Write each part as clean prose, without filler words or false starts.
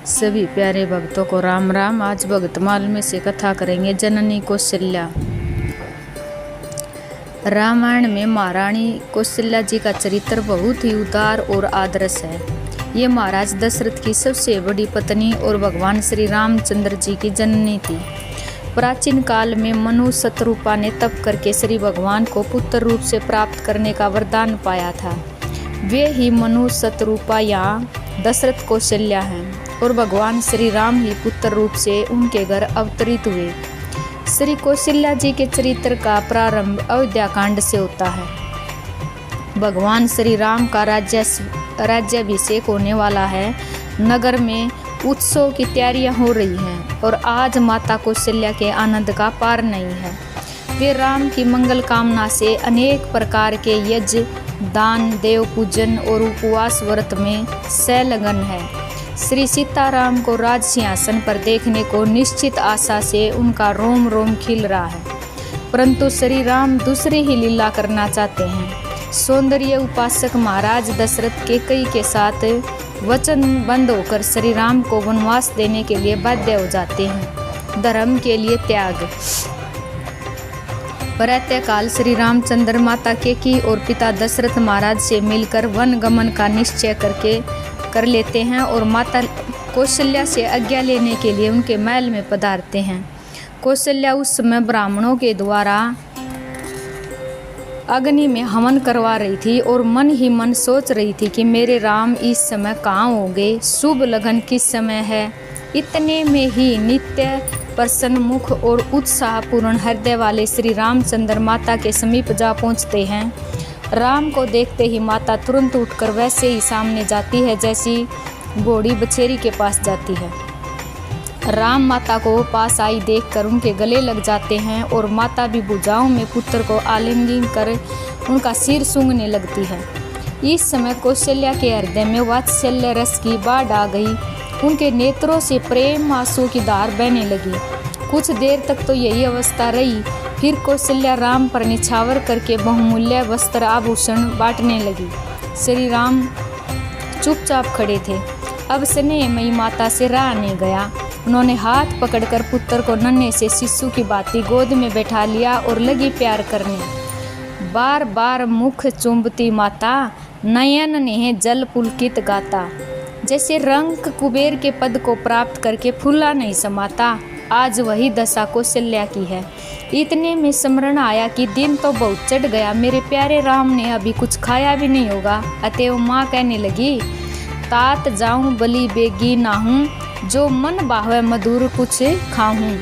सभी प्यारे भक्तों को राम राम। आज भक्तमाल में से कथा करेंगे जननी कौशल्या। रामायण में महारानी कौशल्या जी का चरित्र बहुत ही उदार और आदर्श है। ये महाराज दशरथ की सबसे बड़ी पत्नी और भगवान श्री रामचंद्र जी की जननी थी। प्राचीन काल में मनु शतरूपा ने तप करके श्री भगवान को पुत्र रूप से प्राप्त करने का वरदान पाया था। वे ही मनु शतरूपा यहाँ दशरथ कौशल्या हैं और भगवान श्री राम ही पुत्र रूप से उनके घर अवतरित हुए। श्री कौशल्या जी के चरित्र का प्रारंभ अयोध्या कांड से होता है। भगवान श्री राम का राज्याभिषेक होने वाला है। नगर में उत्सव की तैयारियां हो रही हैं और आज माता कौशल्या के आनंद का पार नहीं है। वे राम की मंगल कामना से अनेक प्रकार के यज्ञ, दान, देव पूजन और उपवास व्रत में संलग्न है। श्री सीताराम को राज सिंहासन पर देखने को निश्चित आशा से उनका रोम रोम खिल रहा है, परंतु श्री राम दूसरी ही लीला करना चाहते हैं। सौंदर्य उपासक महाराज दशरथ कैकेयी के साथ वचनबद्ध होकर श्री राम को वनवास देने के लिए बाध्य हो जाते हैं। धर्म के लिए त्याग। प्रातःकाल श्री रामचंद्र माता कैकेयी और पिता दशरथ महाराज से मिलकर वन गमन का निश्चय कर लेते हैं और माता कौशल्या से आज्ञा लेने के लिए उनके महल में पधारते हैं। कौशल्या उस समय ब्राह्मणों के द्वारा अग्नि में हवन करवा रही थी और मन ही मन सोच रही थी कि मेरे राम इस समय कहाँ होंगे, शुभ लगन किस समय है। इतने में ही नित्य प्रसन्न मुख और उत्साहपूर्ण हृदय वाले श्री रामचंद्र माता के समीप जा पहुँचते हैं। राम को देखते ही माता तुरंत उठकर वैसे ही सामने जाती है जैसी घोड़ी बछेरी के पास जाती है। राम माता को पास आई देखकर उनके गले लग जाते हैं और माता भी भुजाओं में पुत्र को आलिंगन कर उनका सिर सूंघने लगती है। इस समय कौशल्या के हृदय में वात्सल्य रस की बाढ़ आ गई। उनके नेत्रों से प्रेम आंसू की धार बहने लगी। कुछ देर तक तो यही अवस्था रही, फिर कौशल्या राम पर निछावर करके बहुमूल्य वस्त्र आभूषण बांटने लगी। श्री राम चुपचाप खड़े थे। अब स्नेहमयी माता से रहा नहीं गया। उन्होंने हाथ पकड़कर पुत्र को नन्हे से शिशु की भांति गोद में बैठा लिया और लगी प्यार करने। बार बार मुख चुंबती माता, नयन नेह जल पुलकित गाता। जैसे रंग कुबेर के पद को प्राप्त करके फूला नहीं समाता, आज वही दशा कौशल्या की है। इतने में स्मरण आया कि दिन तो बहुत चढ़ गया, मेरे प्यारे राम ने अभी कुछ खाया भी नहीं होगा। अतएव माँ कहने लगी, तात जाऊं बलि बेगी नाहूं, जो मन बाहवे मधुर कुछ खाऊं।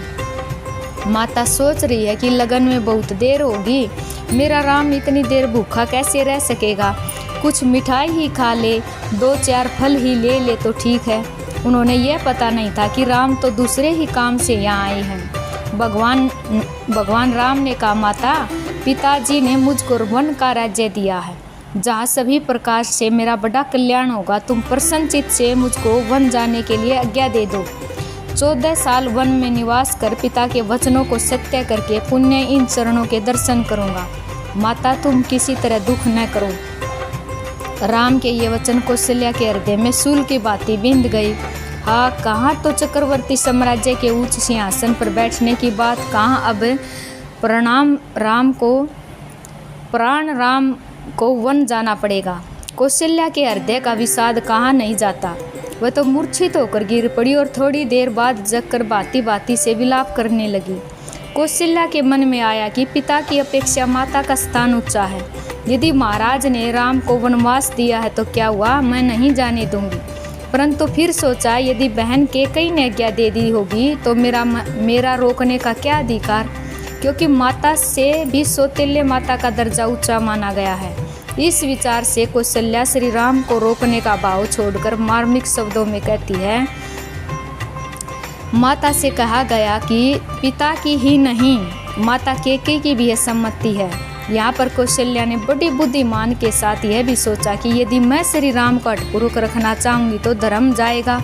माता सोच रही है कि लगन में बहुत देर होगी, मेरा राम इतनी देर भूखा कैसे रह सकेगा। कुछ मिठाई ही खा ले, 2-4 फल ही ले ले तो ठीक है। उन्होंने यह पता नहीं था कि राम तो दूसरे ही काम से यहाँ आए हैं। भगवान राम ने कहा, माता, पिताजी ने मुझको वन का राज्य दिया है जहाँ सभी प्रकार से मेरा बड़ा कल्याण होगा। तुम प्रसन्नचित्त से मुझको वन जाने के लिए आज्ञा दे दो। 14 साल वन में निवास कर पिता के वचनों को सत्य करके पुण्य इन चरणों के दर्शन करूँगा। माता, तुम किसी तरह दुख न करो। राम के ये वचन कौशल्या के हृदय में शूल की भांति बिंध गई। हाँ, कहाँ तो चक्रवर्ती साम्राज्य के उच्च सिंहासन पर बैठने की बात, कहाँ अब प्राण राम को वन जाना पड़ेगा। कौशल्या के हृदय का विषाद कहाँ नहीं जाता। वह तो मूर्छित होकर गिर पड़ी और थोड़ी देर बाद जगकर भांति भांति से विलाप करने लगी। कौशल्या के मन में आया कि पिता की अपेक्षा माता का स्थान ऊंचा है। यदि महाराज ने राम को वनवास दिया है तो क्या हुआ, मैं नहीं जाने दूंगी। परंतु फिर सोचा, यदि बहन कैकेयी ने आज्ञा दे दी होगी तो मेरा रोकने का क्या अधिकार, क्योंकि माता से भी सौतेल्य माता का दर्जा ऊंचा माना गया है। इस विचार से कौशल्या श्री राम को रोकने का भाव छोड़कर मार्मिक शब्दों में कहती है, माता से कहा गया कि पिता की ही नहीं, माता कैकेयी की भी सम्मति है। यहाँ पर कौशल्या ने बड़ी बुद्धिमान के साथ यह भी सोचा कि यदि मैं श्री राम को हठपूर्वक रखना चाहूँगी तो धर्म जाएगा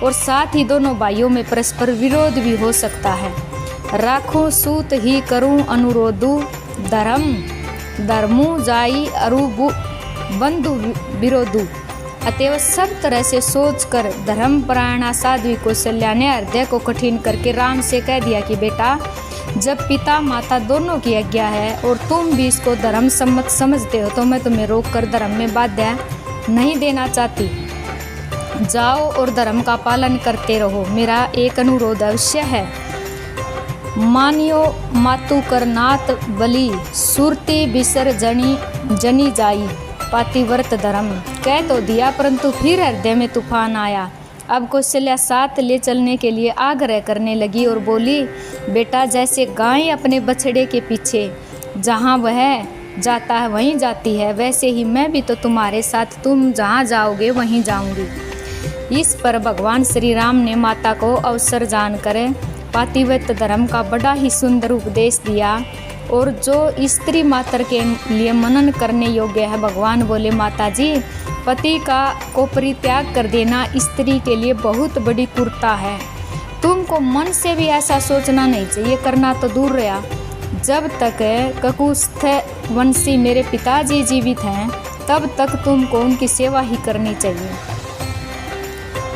और साथ ही दोनों भाइयों में परस्पर विरोध भी हो सकता है। राखूं सूत ही करूं अनुरोधु, धर्मू जाई अरु बंधु विरोधु। अतएव सब तरह से सोचकर धर्मपरायणा साध्वी कौशल्या ने हृदय को कठिन करके राम से कह दिया कि बेटा, जब पिता माता दोनों की आज्ञा है और तुम भी इसको धर्म सम्मत समझते हो तो मैं तुम्हें रोककर धर्म में बाध्य नहीं देना चाहती। जाओ और धर्म का पालन करते रहो। मेरा एक अनुरोध अवश्य है। मानियो मातु करनाथ बलि सुरती बिसर जनी जाई पातिव्रत धर्म। कह तो दिया परंतु फिर हृदय में तूफान आया। अब कौशल्या साथ ले चलने के लिए आग्रह करने लगी और बोली, बेटा, जैसे गाय अपने बछड़े के पीछे जहाँ वह जाता है वहीं जाती है, वैसे ही मैं भी तो तुम्हारे साथ तुम जहाँ जाओगे वहीं जाऊंगी। इस पर भगवान श्री राम ने माता को अवसर जानकर पातिव्रत धर्म का बड़ा ही सुंदर उपदेश दिया और जो स्त्री मात्र के लिए मनन करने योग्य है। भगवान बोले, माता जी, पति को परित्याग कर देना स्त्री के लिए बहुत बड़ी क्रूरता है। तुमको मन से भी ऐसा सोचना नहीं चाहिए, करना तो दूर रहा। जब तक ककुस्थ वंशी मेरे पिताजी जीवित हैं तब तक तुमको उनकी सेवा ही करनी चाहिए।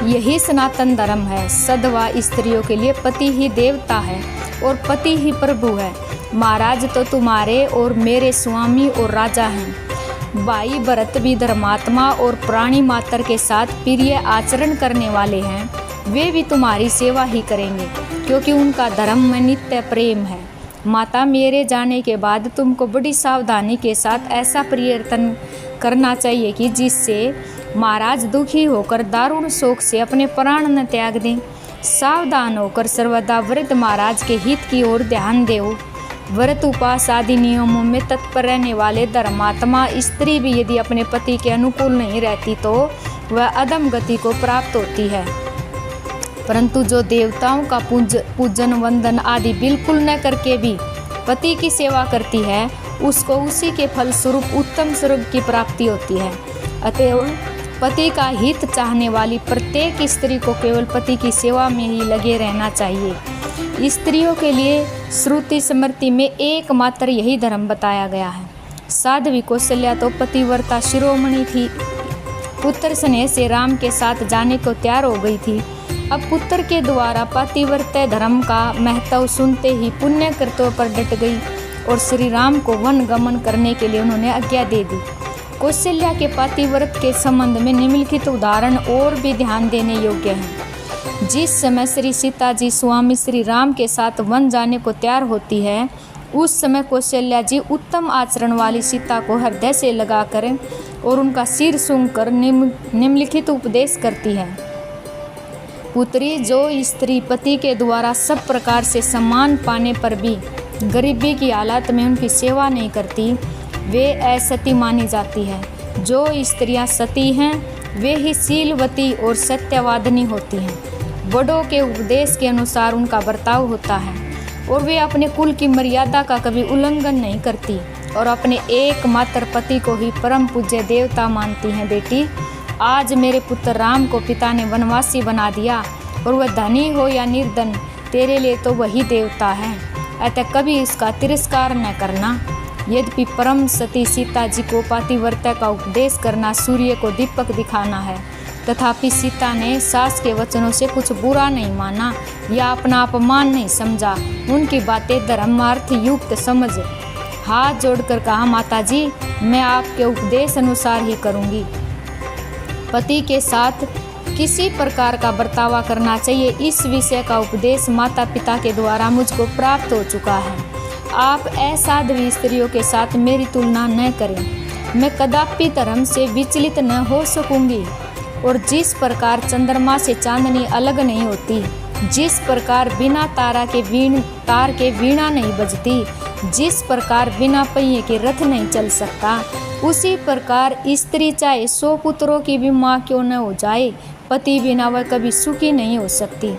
यही सनातन धर्म है। सदवा स्त्रियों के लिए पति ही देवता है और पति ही प्रभु है। महाराज तो तुम्हारे और मेरे स्वामी और राजा हैं। भाई भरत भी धर्मात्मा और प्राणी मात्र के साथ प्रिय आचरण करने वाले हैं। वे भी तुम्हारी सेवा ही करेंगे क्योंकि उनका धर्म में नित्य प्रेम है। माता, मेरे जाने के बाद तुमको बड़ी सावधानी के साथ ऐसा प्रयत्न करना चाहिए कि जिससे महाराज दुखी होकर दारुण शोक से अपने प्राण न त्याग दें। सावधान होकर सर्वदा वृद्ध महाराज के हित की ओर ध्यान देओ। व्रत उपास आदि नियमों में तत्पर रहने वाले धर्मात्मा स्त्री भी यदि अपने पति के अनुकूल नहीं रहती तो वह अधम गति को प्राप्त होती है। परंतु जो देवताओं का पूजन वंदन आदि बिल्कुल न करके भी पति की सेवा करती है, उसको उसी के फलस्वरूप उत्तम स्वर्ग की प्राप्ति होती है। अतएव पति का हित चाहने वाली प्रत्येक स्त्री को केवल पति की सेवा में ही लगे रहना चाहिए। स्त्रियों के लिए श्रुति स्मृति में एकमात्र यही धर्म बताया गया है। साध्वी कौशल्या तो पतिव्रता शिरोमणि थी। पुत्र स्नेह से राम के साथ जाने को तैयार हो गई थी। अब पुत्र के द्वारा पातिव्रत धर्म का महत्व सुनते ही पुण्य कर्तव्य पर डट गई और श्री राम को वन गमन करने के लिए उन्होंने आज्ञा दे दी। कौशल्या के पातिव्रत के संबंध में निम्नलिखित उदाहरण और भी ध्यान देने योग्य हैं। जिस समय श्री सीता जी स्वामी श्री राम के साथ वन जाने को तैयार होती है, उस समय कौशल्या जी उत्तम आचरण वाली सीता को हृदय से लगाकर और उनका सिर सूंघकर निम्नलिखित उपदेश करती है। पुत्री, जो स्त्री पति के द्वारा सब प्रकार से सम्मान पाने पर भी गरीबी की हालत में उनकी सेवा नहीं करती, वे असती मानी जाती है। जो स्त्रियां सती हैं वे ही शीलवती और सत्यवादिनी होती हैं। बड़ों के उपदेश के अनुसार उनका बर्ताव होता है और वे अपने कुल की मर्यादा का कभी उल्लंघन नहीं करती और अपने एकमात्र पति को ही परम पूज्य देवता मानती हैं। बेटी, आज मेरे पुत्र राम को पिता ने वनवासी बना दिया और वह धनी हो या निर्धन, तेरे लिए तो वही देवता है। अतः कभी इसका तिरस्कार न करना। यद्यपि परम सती सीता जी को पातिव्रता का उपदेश करना सूर्य को दीपक दिखाना है, तथापि सीता ने सास के वचनों से कुछ बुरा नहीं माना या अपना अपमान नहीं समझा। उनकी बातें धर्मार्थ युक्त समझ हाथ जोड़कर कहा, माता जी, मैं आपके उपदेश अनुसार ही करूँगी। पति के साथ किसी प्रकार का बर्तावा करना चाहिए, इस विषय का उपदेश माता पिता के द्वारा मुझको प्राप्त हो चुका है। आप असाध्वी स्त्रियों के साथ मेरी तुलना न करें। मैं कदापि धर्म से विचलित न हो सकूंगी। और जिस प्रकार चंद्रमा से चांदनी अलग नहीं होती, जिस प्रकार बिना तार के वीणा नहीं बजती, जिस प्रकार बिना पहिए के रथ नहीं चल सकता, उसी प्रकार स्त्री चाहे 100 पुत्रों की भी माँ क्यों न हो जाए, पति बिना वह कभी सुखी नहीं हो सकती।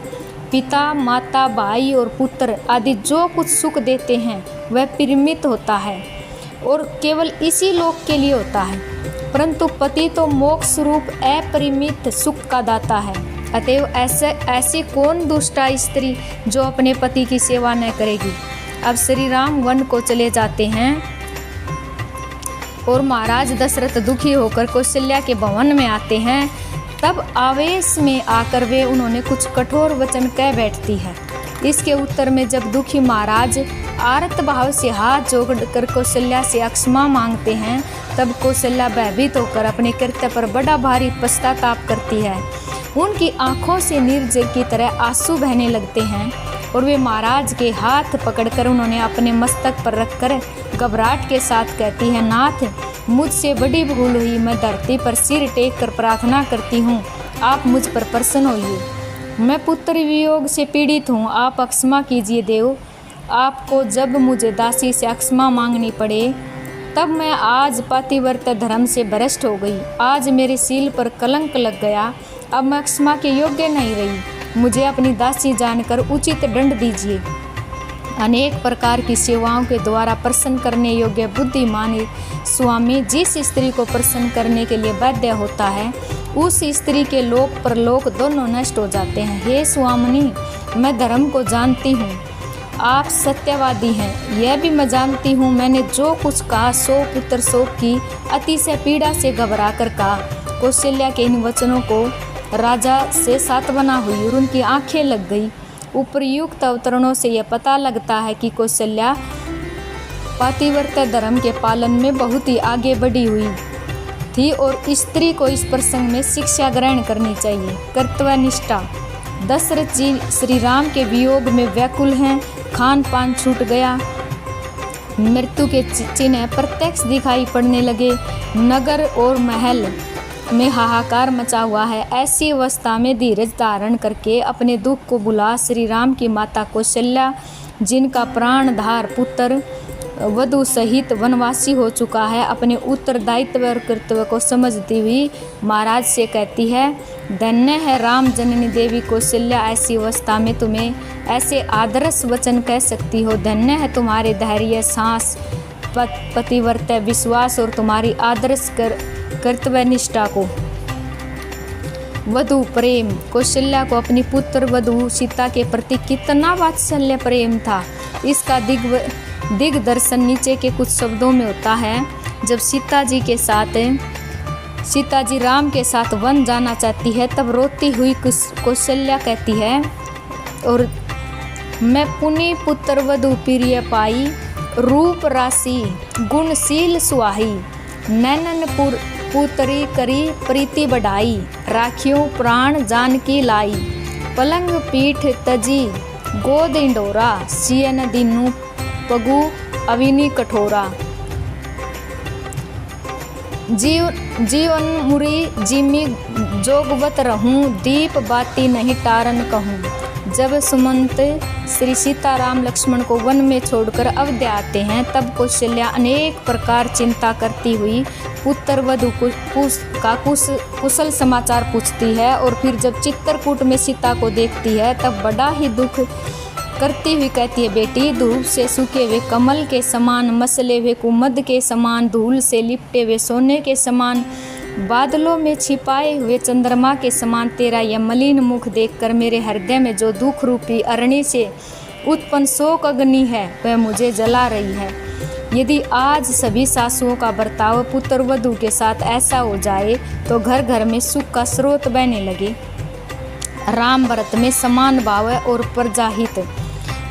पिता, माता, भाई और पुत्र आदि जो कुछ सुख देते हैं वह परिमित होता है और केवल इसी लोक के लिए होता है, परंतु पति तो मोक्ष रूप अपरिमित सुख का दाता है। अतएव ऐसी कौन दुष्टा स्त्री जो अपने पति की सेवा न करेगी। अब श्री राम वन को चले जाते हैं। और महाराज दशरथ दुखी होकर कौशल्या के भवन में आते हैं। तब आवेश में आकर वे उन्होंने कुछ कठोर वचन कह बैठती है। इसके उत्तर में जब दुखी महाराज आर्त भाव से हाथ जोड़कर कौशल्या से अक्षमा मांगते हैं, तब कौशल्या भयभीत होकर अपने कृत्य पर बड़ा भारी पश्चाताप करती है। उनकी आंखों से निर्जल की तरह आंसू बहने लगते हैं और वे महाराज के हाथ पकड़कर उन्होंने अपने मस्तक पर रखकर घबराहट के साथ कहती है, नाथ, मुझसे बड़ी भूल हुई। मैं धरती पर सिर टेक कर प्रार्थना करती हूँ, आप मुझ पर प्रसन्न होइए। मैं पुत्र वियोग से पीड़ित हूँ, आप अक्षमा कीजिए देव। आपको जब मुझे दासी से अक्षमा मांगनी पड़े, तब मैं आज पतिव्रत धर्म से भ्रष्ट हो गई। आज मेरे सील पर कलंक लग गया। अब मैं क्षमा के योग्य नहीं रही। मुझे अपनी दासी जानकर उचित दंड दीजिए। अनेक प्रकार की सेवाओं के द्वारा प्रसन्न करने योग्य बुद्धिमान स्वामी जिस स्त्री को प्रसन्न करने के लिए बाध्य होता है, उस स्त्री के लोक परलोक दोनों नष्ट हो जाते हैं। हे स्वामिनी, मैं धर्म को जानती हूँ, आप सत्यवादी हैं, यह भी मैं जानती हूँ। मैंने जो कुछ कहा सो पुत्र शोक की अतिशय पीड़ा से घबरा कर कहा। कौशल्या के इन वचनों को राजा से सांत्वना हुई और उनकी आंखें लग गई। उपर्युक्त अवतरणों से यह पता लगता है कि कौशल्या पतिव्रत धर्म के पालन में बहुत ही आगे बढ़ी हुई थी और स्त्री को इस प्रसंग में शिक्षा ग्रहण करनी चाहिए। कर्तव्यनिष्ठा। दशरथ जी श्री राम के वियोग में व्याकुल हैं। खान पान छूट गया। मृत्यु के चिन्ह प्रत्यक्ष दिखाई पड़ने लगे। नगर और महल में हाहाकार मचा हुआ है। ऐसी अवस्था में धीरज धारण करके अपने दुख को भुला श्री राम की माता कौशल्या, जिनका प्राणधार पुत्र वधु सहित वनवासी हो चुका है, अपने उत्तरदायित्व और कर्तव्य को समझती हुई महाराज से कहती है, धन्य है राम जननी देवी कौशल्या, ऐसी अवस्था में तुम्हें ऐसे आदर्श वचन कह सकती हो। धन्य है तुम्हारे धैर्य, साहस, पतिव्रत विश्वास और तुम्हारी आदर्श कर्तव्य निष्ठा को। वधु प्रेम। कौशल्या को अपनी पुत्र वधु सीता के प्रति कितना वात्सल्य प्रेम था, इसका दिग्दर्शन नीचे के कुछ शब्दों में होता है। जब सीता जी राम के साथ वन जाना चाहती है, तब रोती हुई कौशल्या कहती है, और मैं पुनि पुत्र वधु प्रिय पाई, रूप राशि गुणशील सुहाई, नैनन पुतरी करी प्रीति बढ़ाई, राखियों प्राण जानकी लाई, पलंग पीठ तजी गोद इंडोरा, सियन दिनु पगु अविनी कठोरा। जीवन मुरी जिमी जोगवत रहूं, दीप बाती नहीं टारन कहूँ। जब सुमंत श्री सीताराम लक्ष्मण को वन में छोड़कर अवध्या आते हैं, तब कौशल्या अनेक प्रकार चिंता करती हुई पुत्र वधु का कुशल समाचार पूछती है, और फिर जब चित्रकूट में सीता को देखती है, तब बड़ा ही दुख करती हुई कहती है, बेटी, धूप से सूखे हुए कमल के समान, मसले हुए कुमद के समान, धूल से लिपटे हुए सोने के समान, बादलों में छिपाए हुए चंद्रमा के समान तेरा यह मलिन मुख देखकर मेरे हृदय में जो दुख रूपी अरणि से उत्पन्न शोक अग्नि है, वह मुझे जला रही है। यदि आज सभी सासुओं का बर्ताव पुत्र वधु के साथ ऐसा हो जाए, तो घर घर में सुख का स्रोत बहने लगे। राम भरत में समान भाव और प्रजाहित।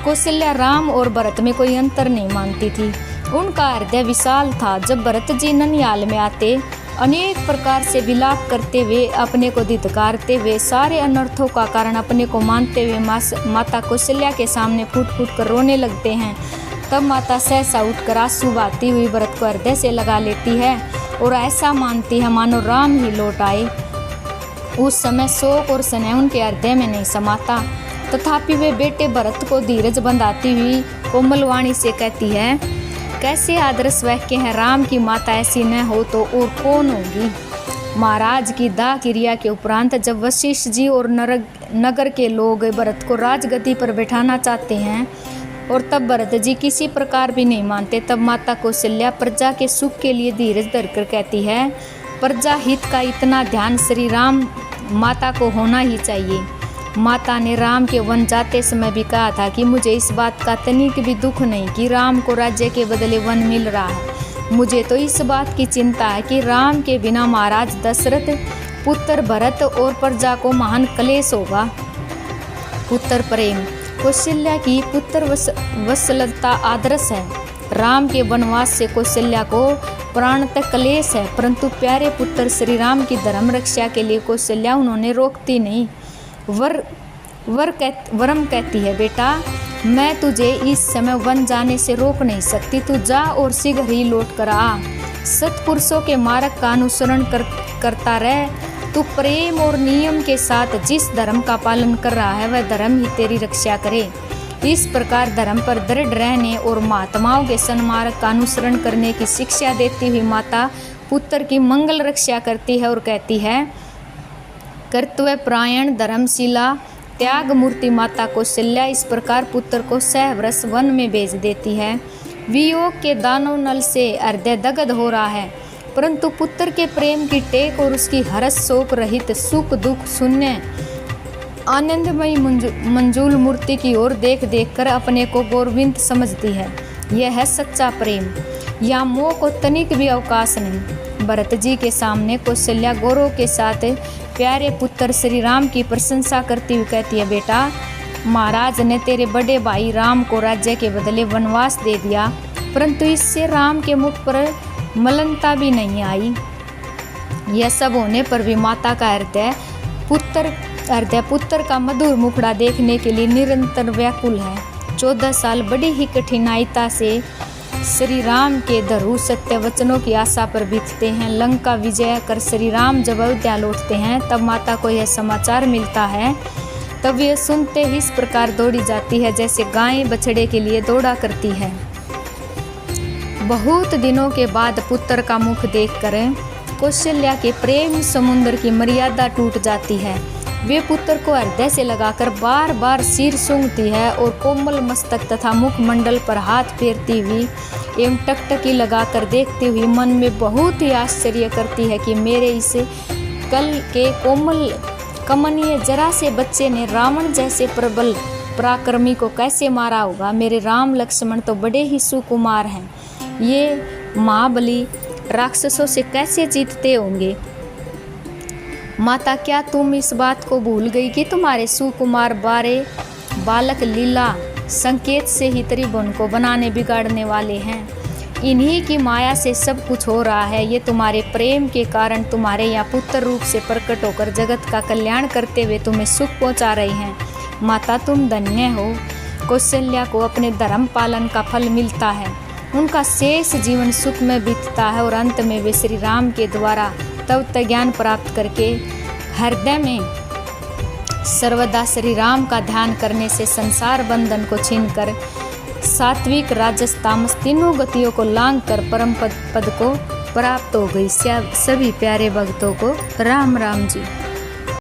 कौशल्या राम और भरत में कोई अंतर नहीं मानती थी। उनका हृदय विशाल था। जब भरत जी ननिहाल में आते, अनेक प्रकार से विलाप करते हुए, अपने को धिक्कारते हुए, सारे अनर्थों का कारण अपने को मानते हुए माता कौशल्या के सामने फूट फूट कर रोने लगते हैं। तब माता सहसा उठकर आंसू बहाती हुई भरत को हृदय से लगा लेती है और ऐसा मानती है मानो राम ही लौट आए। उस समय शोक और स्नेह उनके हृदय में नहीं समाता। तथापि वे बेटे भरत को धीरज बंधाती हुई कोमल वाणी से कहती है, कैसे आदर्श वाक्य हैं, राम की माता ऐसी न हो तो और कौन होगी। महाराज की दाह क्रिया के उपरांत जब वशिष्ठ जी और नगर के लोग भरत को राजगद्दी पर बैठाना चाहते हैं, और तब भरत जी किसी प्रकार भी नहीं मानते, तब माता कौशल्या प्रजा के सुख के लिए धीरज धरकर कहती है, प्रजा हित का इतना ध्यान श्री राम माता को होना ही चाहिए। माता ने राम के वन जाते समय भी कहा था कि मुझे इस बात का तनिक भी दुख नहीं कि राम को राज्य के बदले वन मिल रहा है। मुझे तो इस बात की चिंता है कि राम के बिना महाराज दशरथ, पुत्र भरत और प्रजा को महान क्लेश होगा। पुत्र प्रेम। कौशल्या की पुत्र वत्सलता आदर्श है। राम के वनवास से कौशल्या को प्राण तक क्लेश है, परंतु प्यारे पुत्र श्री राम की धर्म रक्षा के लिए कौशल्या उन्होंने रोकती नहीं। वरम कहती है, बेटा मैं तुझे इस समय वन जाने से रोक नहीं सकती, तू जा और शीघ्र ही लौट कर आ। सत्पुरुषों के मार्ग का अनुसरण करता रह। तू प्रेम और नियम के साथ जिस धर्म का पालन कर रहा है वह धर्म ही तेरी रक्षा करे। इस प्रकार धर्म पर दृढ़ रहने और महात्माओं के सन्मार्ग का अनुसरण करने की शिक्षा देती हुई माता पुत्र की मंगल रक्षा करती है और कहती है, कर्तव्य परायण धर्मशिला त्याग मूर्ति माता कौशल्या इस प्रकार पुत्र को सहवर्ष वन में भेज देती है। वियोग के दानव नल से हृदय दग्ध हो रहा है, परंतु पुत्र के प्रेम की टेक और उसकी हर्ष शोक रहित सुख दुख शून्य आनंदमयी मंजूल मूर्ति की ओर देख देख कर अपने को गौरविंत समझती है। यह है सच्चा प्रेम। या मोह को तनिक भी अवकाश नहीं। भरत जी के सामने कौशल्या गौरव के साथ प्यारे पुत्र श्री राम की प्रशंसा करती हुई कहती है, बेटा महाराज ने तेरे बड़े भाई राम को राज्य के बदले वनवास दे दिया, परंतु इससे राम के मुख पर मलिनता भी नहीं आई। यह सब होने पर भी माता का हृदय पुत्र का मधुर मुखड़ा देखने के लिए निरंतर व्याकुल है। 14 साल बड़ी ही कठिनाइता से श्री राम के धरू सत्य वचनों की आशा पर बीतते हैं। लंका विजय कर श्री राम जब अयोध्या लौटते हैं तब माता को यह समाचार मिलता है, तब यह सुनते ही इस प्रकार दौड़ी जाती है जैसे गाय बछड़े के लिए दौड़ा करती है। बहुत दिनों के बाद पुत्र का मुख देखकर कौशल्या के प्रेम समुद्र की मर्यादा टूट जाती है। वे पुत्र को हृदय से लगाकर बार बार सिर सूंघती है और कोमल मस्तक तथा मुखमंडल पर हाथ फेरती हुई एवं टकटकी लगाकर देखती हुई मन में बहुत ही आश्चर्य करती है कि मेरे इस कल के कोमल कमनीय जरा से बच्चे ने रावण जैसे प्रबल पराक्रमी को कैसे मारा होगा। मेरे राम लक्ष्मण तो बड़े ही सुकुमार हैं, ये महाबली राक्षसों से कैसे जीतते होंगे। माता क्या तुम इस बात को भूल गई कि तुम्हारे सुकुमार बालक लीला संकेत से ही त्रिभुवन को बनाने बिगाड़ने वाले हैं। इन्हीं की माया से सब कुछ हो रहा है। ये तुम्हारे प्रेम के कारण तुम्हारे यहाँ पुत्र रूप से प्रकट होकर जगत का कल्याण करते हुए तुम्हें सुख पहुँचा रहे हैं। माता तुम धन्य हो। कौशल्या को अपने धर्म पालन का फल मिलता है, उनका शेष जीवन सुख में बीतता है और अंत में वे श्री राम के द्वारा तब तक ज्ञान प्राप्त करके हृदय में सर्वदा श्री राम का ध्यान करने से संसार बंधन को छीनकर सात्विक राजस तामस तीनों गतियों को लांघ कर परम पद को प्राप्त हो गई। सभी प्यारे भक्तों को राम राम जी।